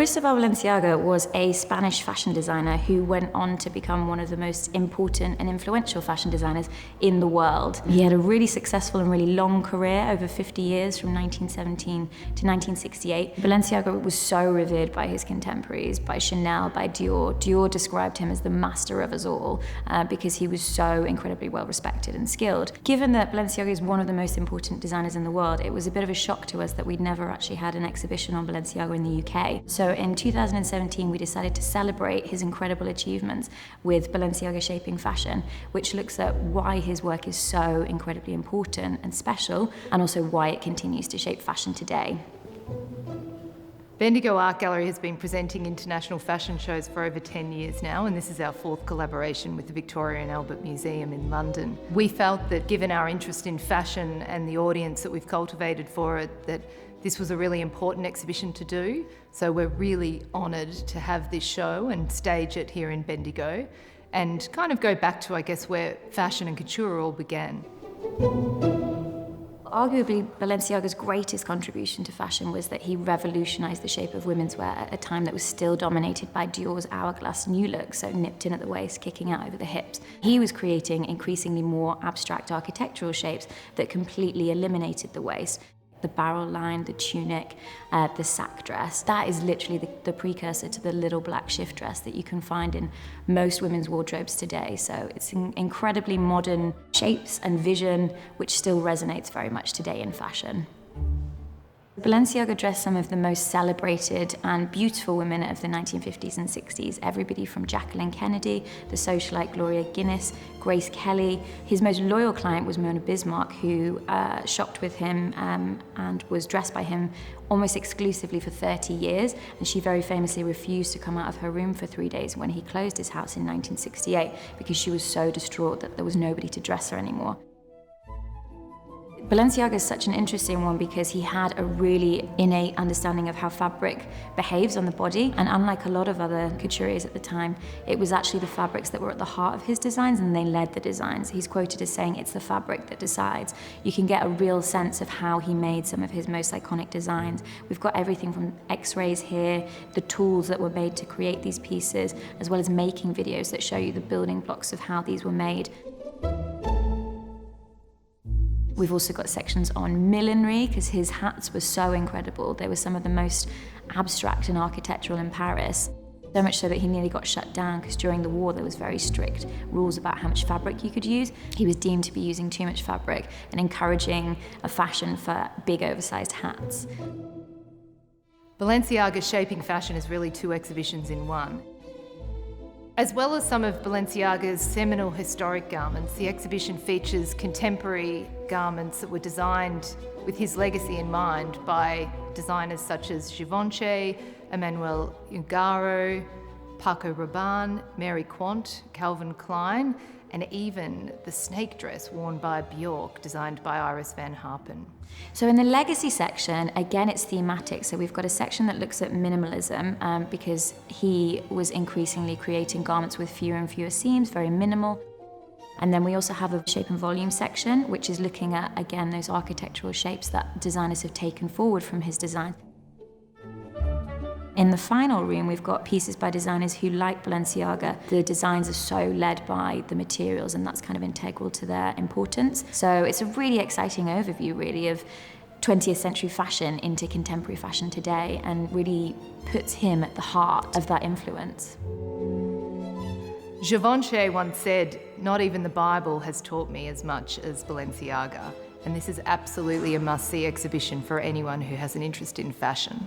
Cristobal Balenciaga was a Spanish fashion designer who went on to become one of the most important and influential fashion designers in the world. He had a really successful and really long career, over 50 years, from 1917 to 1968. Balenciaga was so revered by his contemporaries, by Chanel, by Dior. Dior described him as the master of us all because he was so incredibly well respected and skilled. Given that Balenciaga is one of the most important designers in the world, it was a bit of a shock to us that we'd never actually had an exhibition on Balenciaga in the UK. So in 2017, we decided to celebrate his incredible achievements with Balenciaga Shaping Fashion, which looks at why his work is so incredibly important and special, and also why it continues to shape fashion today. Bendigo Art Gallery has been presenting international fashion shows for over 10 years now, and this is our fourth collaboration with the Victoria and Albert Museum in London. We felt that given our interest in fashion and the audience that we've cultivated for it, that this was a really important exhibition to do. So we're really honoured to have this show and stage it here in Bendigo and kind of go back to, I guess, where fashion and couture all began. Arguably, Balenciaga's greatest contribution to fashion was that he revolutionised the shape of women's wear at a time that was still dominated by Dior's hourglass new look, so nipped in at the waist, kicking out over the hips. He was creating increasingly more abstract architectural shapes that completely eliminated the waist. The barrel line, the tunic, the sack dress. That is literally the precursor to the little black shift dress that you can find in most women's wardrobes today. So it's incredibly modern shapes and vision, which still resonates very much today in fashion. Balenciaga dressed some of the most celebrated and beautiful women of the 1950s and 60s, everybody from Jacqueline Kennedy, the socialite Gloria Guinness, Grace Kelly. His most loyal client was Mona Bismarck, who shopped with him and was dressed by him almost exclusively for 30 years, and she very famously refused to come out of her room for 3 days when he closed his house in 1968 because she was so distraught that there was nobody to dress her anymore. Balenciaga is such an interesting one because he had a really innate understanding of how fabric behaves on the body, and unlike a lot of other couturiers at the time, it was actually the fabrics that were at the heart of his designs and they led the designs. He's quoted as saying, "It's the fabric that decides." You can get a real sense of how he made some of his most iconic designs. We've got everything from x-rays here, the tools that were made to create these pieces, as well as making videos that show you the building blocks of how these were made. We've also got sections on millinery because his hats were so incredible. They were some of the most abstract and architectural in Paris. So much so that he nearly got shut down because during the war there was very strict rules about how much fabric you could use. He was deemed to be using too much fabric and encouraging a fashion for big oversized hats. Balenciaga Shaping Fashion is really two exhibitions in one. As well as some of Balenciaga's seminal historic garments, the exhibition features contemporary garments that were designed with his legacy in mind by designers such as Givenchy, Emmanuel Ungaro, Paco Rabanne, Mary Quant, Calvin Klein, and even the snake dress worn by Bjork, designed by Iris van Harpen. So in the legacy section, again, it's thematic. So we've got a section that looks at minimalism because he was increasingly creating garments with fewer and fewer seams, very minimal. And then we also have a shape and volume section, which is looking at, again, those architectural shapes that designers have taken forward from his design. In the final room, we've got pieces by designers who, like Balenciaga, the designs are so led by the materials, and that's kind of integral to their importance. So it's a really exciting overview, really, of 20th century fashion into contemporary fashion today, and really puts him at the heart of that influence. Givenchy once said, "Not even the Bible has taught me as much as Balenciaga." And this is absolutely a must-see exhibition for anyone who has an interest in fashion.